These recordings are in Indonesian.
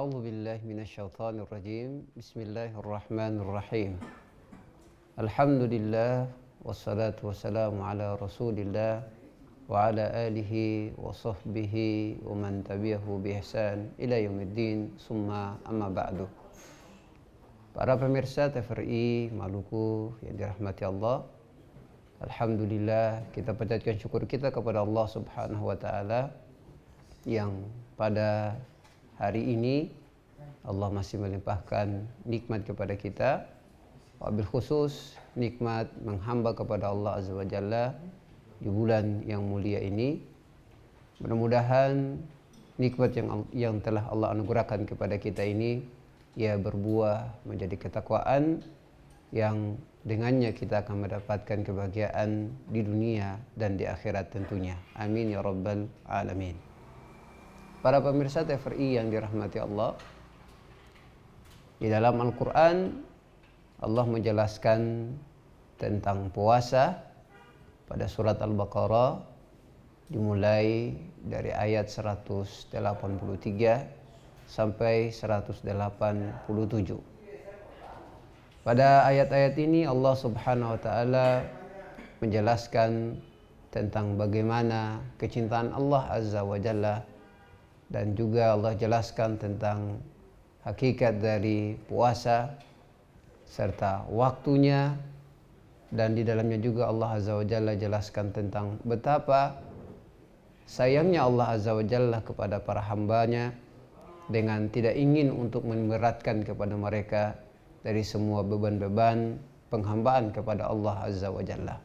A'udzu billahi minasyaitonir rajim. Bismillahirrahmanirrahim. Alhamdulillah wassalatu wassalamu ala Rasulillah wa ala alihi wa sahbihi wa man tabi'ahu bi ihsan ila yaumiddin. Summa amma ba'du. Para pemirsa TVRI Maluku yang dirahmati Allah, alhamdulillah kita panjatkan syukur kita kepada Allah Subhanahu wa taala yang pada hari ini Allah masih melimpahkan nikmat kepada kita, wabil khusus nikmat menghamba kepada Allah Azza wa Jalla di bulan yang mulia ini. Mudah-mudahan nikmat yang telah Allah anugerahkan kepada kita ini ia berbuah menjadi ketakwaan yang dengannya kita akan mendapatkan kebahagiaan di dunia dan di akhirat tentunya. Amin ya rabbal alamin. Para pemirsa TVRI yang dirahmati Allah, di dalam Al-Quran Allah menjelaskan tentang puasa pada surat Al-Baqarah dimulai dari ayat 183 sampai 187. Pada ayat-ayat ini Allah Subhanahu wa taala menjelaskan tentang bagaimana kecintaan Allah Azza wa Jalla, dan juga Allah jelaskan tentang hakikat dari puasa serta waktunya, dan di dalamnya juga Allah Azza wa Jalla jelaskan tentang betapa sayangnya Allah Azza wa Jalla kepada para hambanya dengan tidak ingin untuk memberatkan kepada mereka dari semua beban-beban penghambaan kepada Allah Azza wa Jalla.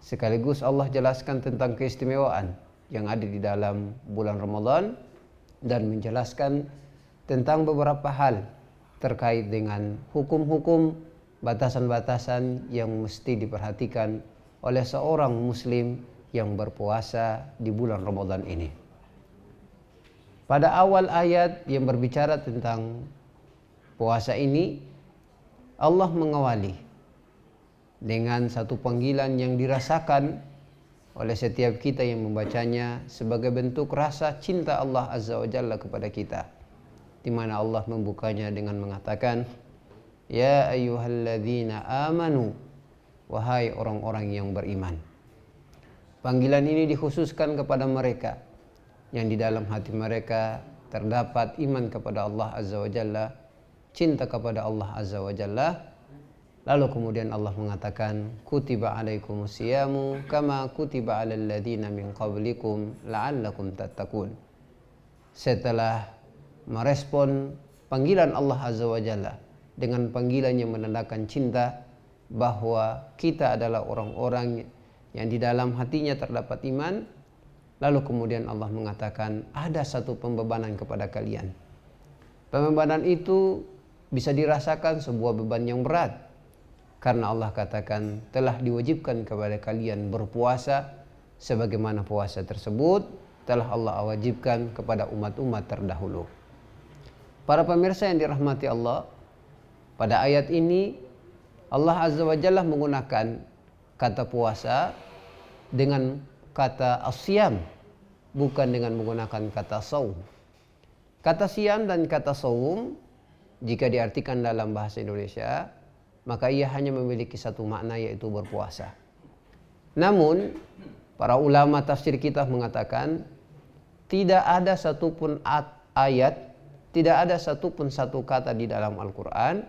Sekaligus Allah jelaskan tentang keistimewaan yang ada di dalam bulan Ramadan dan menjelaskan tentang beberapa hal terkait dengan hukum-hukum, batasan-batasan yang mesti diperhatikan oleh seorang muslim yang berpuasa di bulan Ramadan ini. Pada awal ayat yang berbicara tentang puasa ini, Allah mengawali dengan satu panggilan yang dirasakan oleh setiap kita yang membacanya sebagai bentuk rasa cinta Allah Azza wa Jalla kepada kita, di mana Allah membukanya dengan mengatakan, ya ayyuhalladzina amanu, wahai orang-orang yang beriman. Panggilan ini dikhususkan kepada mereka yang di dalam hati mereka terdapat iman kepada Allah Azza wa Jalla, cinta kepada Allah Azza wa Jalla. Lalu kemudian Allah mengatakan, kutiba alaikumus siyamu kama kutiba alal ladzina min qablikum la'allakum tattaqun. Setelah merespon panggilan Allah Azza wa Jalla dengan panggilan yang menandakan cinta, bahwa kita adalah orang-orang yang di dalam hatinya terdapat iman, lalu kemudian Allah mengatakan ada satu pembebanan kepada kalian. Pembebanan itu bisa dirasakan sebuah beban yang berat, karena Allah katakan telah diwajibkan kepada kalian berpuasa sebagaimana puasa tersebut telah Allah wajibkan kepada umat-umat terdahulu. Para pemirsa yang dirahmati Allah, pada ayat ini Allah Azza wa Jalla menggunakan kata puasa dengan kata asyam, bukan dengan menggunakan kata saum. Kata siam dan kata saum jika diartikan dalam bahasa Indonesia, maka ia hanya memiliki satu makna, yaitu berpuasa. Namun para ulama tafsir kita mengatakan tidak ada satupun ayat, tidak ada satupun satu kata di dalam Al-Quran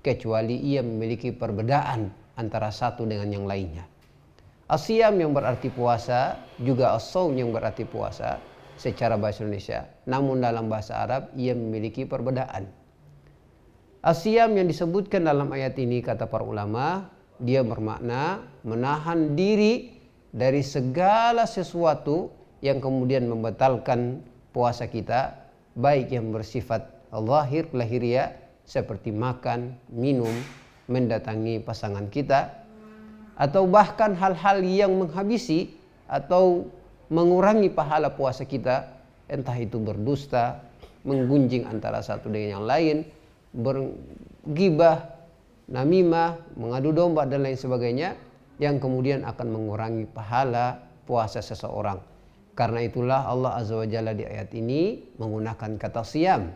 kecuali ia memiliki perbedaan antara satu dengan yang lainnya. Asyam yang berarti puasa, juga as-saum yang berarti puasa secara bahasa Indonesia, namun dalam bahasa Arab ia memiliki perbedaan. Asyam yang disebutkan dalam ayat ini, kata para ulama, dia bermakna menahan diri dari segala sesuatu yang kemudian membatalkan puasa kita, baik yang bersifat zahir lahiriah seperti makan, minum, mendatangi pasangan kita, atau bahkan hal-hal yang menghabisi atau mengurangi pahala puasa kita, entah itu berdusta, menggunjing antara satu dengan yang lain, bergibah, namimah, mengadu domba dan lain sebagainya, yang kemudian akan mengurangi pahala puasa seseorang. Karena itulah Allah Azza wa Jalla di ayat ini menggunakan kata siyam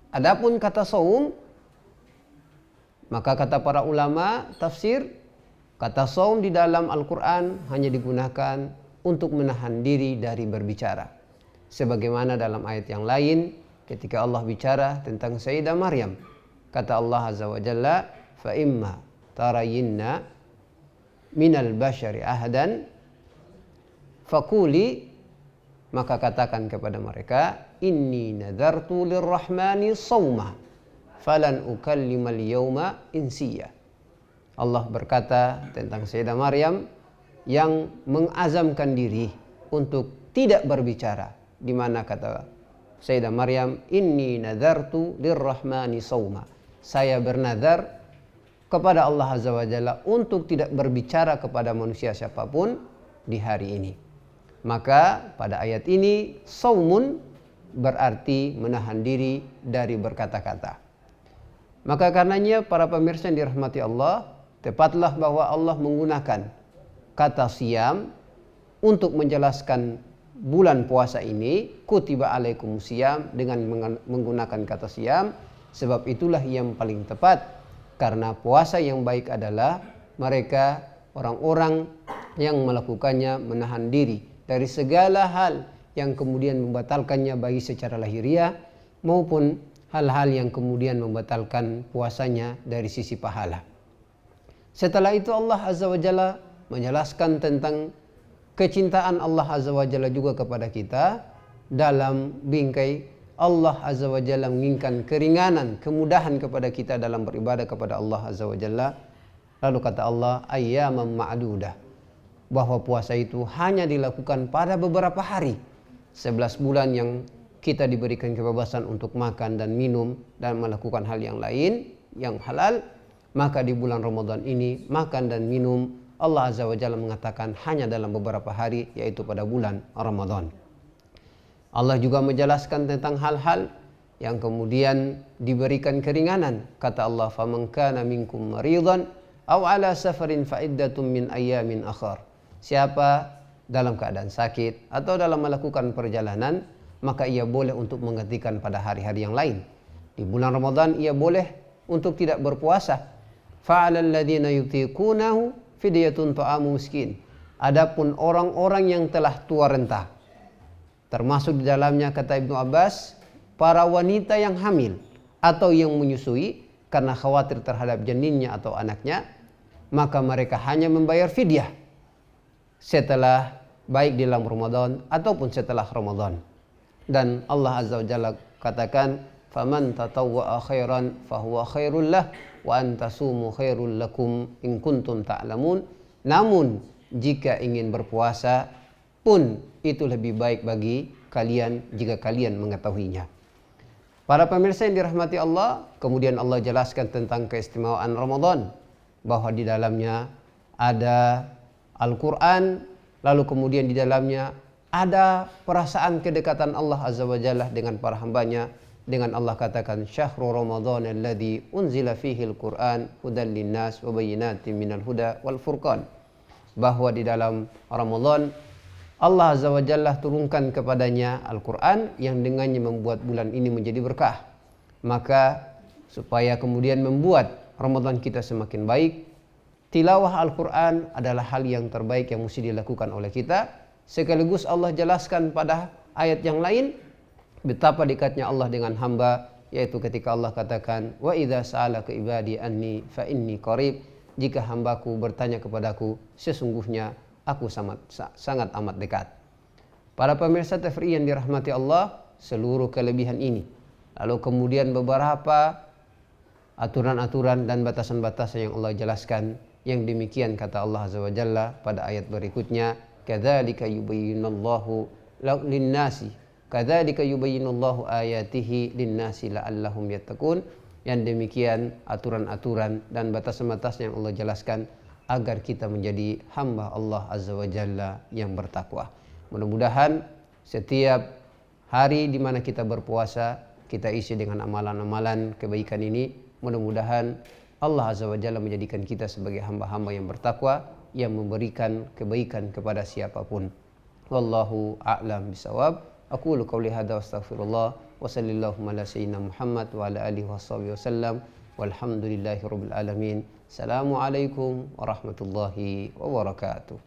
Adapun kata saum, maka kata para ulama tafsir, kata saum di dalam Al-Quran hanya digunakan untuk menahan diri dari berbicara. Sebagaimana dalam ayat yang lain ketika Allah bicara tentang Sayyidah Maryam, kata Allah Azza wa Jalla, fa imma tarayinna minal bashari ahadan fakuli, maka katakan kepada mereka, inni nadartu lirrahmani sawma falan ukallimal yawma insiya. Allah berkata tentang Sayyidah Maryam yang mengazamkan diri untuk tidak berbicara, di mana kata Sayyidah Maryam, inni nadartu lirrahmani sawma, saya bernazar kepada Allah Azza wa Jalla untuk tidak berbicara kepada manusia siapapun di hari ini. Maka pada ayat ini saumun berarti menahan diri dari berkata-kata. Maka karenanya para pemirsa yang dirahmati Allah, tepatlah bahwa Allah menggunakan kata siyam untuk menjelaskan bulan puasa ini, kutiba alaikum siyam, dengan menggunakan kata siyam. Sebab itulah yang paling tepat, karena puasa yang baik adalah mereka orang-orang yang melakukannya menahan diri dari segala hal yang kemudian membatalkannya baik secara lahiriah maupun hal-hal yang kemudian membatalkan puasanya dari sisi pahala. Setelah itu Allah Azza wa Jalla menjelaskan tentang kecintaan Allah Azza wa Jalla juga kepada kita dalam bingkai Allah Azza wa Jalla menginginkan keringanan, kemudahan kepada kita dalam beribadah kepada Allah Azza wa Jalla. Lalu kata Allah, ayyaman ma'dudah, bahwa puasa itu hanya dilakukan pada beberapa hari. 11 bulan yang kita diberikan kebebasan untuk makan dan minum dan melakukan hal yang lain yang halal, maka di bulan Ramadan ini makan dan minum Allah Azza wa Jalla mengatakan hanya dalam beberapa hari, yaitu pada bulan Ramadan. Allah juga menjelaskan tentang hal-hal yang kemudian diberikan keringanan. Kata Allah, faman kana minkum maridan aw ala safarin fa iddatun min ayyamin akhar. Siapa dalam keadaan sakit atau dalam melakukan perjalanan, maka ia boleh untuk menggantikan pada hari-hari yang lain. Di bulan Ramadan ia boleh untuk tidak berpuasa. Fa'alal ladzina yutiqunahu fidyatun ta'amu miskin. Adapun orang-orang yang telah tua renta, termasuk di dalamnya kata Ibnu Abbas, para wanita yang hamil atau yang menyusui karena khawatir terhadap janinnya atau anaknya, maka mereka hanya membayar fidyah setelah baik di dalam Ramadan ataupun setelah Ramadan. Dan Allah Azza wa Jalla katakan, faman tatawwa'a khairan fahuwa khairul lah wa antasumu khairul lakum in kuntum ta'lamun. Namun jika ingin berpuasa pun itu lebih baik bagi kalian jika kalian mengetahuinya. Para pemirsa yang dirahmati Allah, kemudian Allah jelaskan tentang keistimewaan Ramadan, bahwa di dalamnya ada Al-Quran, lalu kemudian di dalamnya ada perasaan kedekatan Allah Azza wa Jalla dengan para hambanya. Dengan Allah katakan, syahrul Ramadan alladzi unzila fihi al-Quran hudan linnas wa bayyinatin minal huda wal furqan. Bahwa di dalam Ramadan Allah Azza wa Jalla turunkan kepadanya Al-Quran yang dengannya membuat bulan ini menjadi berkah. Maka supaya kemudian membuat Ramadan kita semakin baik, tilawah Al-Quran adalah hal yang terbaik yang mesti dilakukan oleh kita. Sekaligus Allah jelaskan pada ayat yang lain betapa dekatnya Allah dengan hamba, yaitu ketika Allah katakan, wa idza sa'alaka ibadi anni fa inni qarib, jika hambaku bertanya kepadaku, sesungguhnya aku sangat amat dekat. Para pemirsa TVRI yang dirahmati Allah, seluruh kelebihan ini, lalu kemudian beberapa aturan-aturan dan batasan-batasan yang Allah jelaskan, yang demikian kata Allah Azza wa Jalla pada ayat berikutnya, kadzalika yubayyinullahu lin-nasi, kadzalika yubayyinullahu ayatihi lin-nasi la'allahum yattaqun. Yang demikian aturan-aturan dan batasan-batasan yang Allah jelaskan agar kita menjadi hamba Allah Azza wa Jalla yang bertakwa. Mudah-mudahan setiap hari di mana kita berpuasa, kita isi dengan amalan-amalan kebaikan ini. Mudah-mudahan Allah Azza wa Jalla menjadikan kita sebagai hamba-hamba yang bertakwa, yang memberikan kebaikan kepada siapapun. Wallahu a'lam bisawab. Aqulu qouli hadza wa astaghfirullah wa sallallahu ala sayyidina Muhammad wa ala alihi washabihi wasallam walhamdulillahi rabbil alamin. Assalamualaikum warahmatullahi wabarakatuh.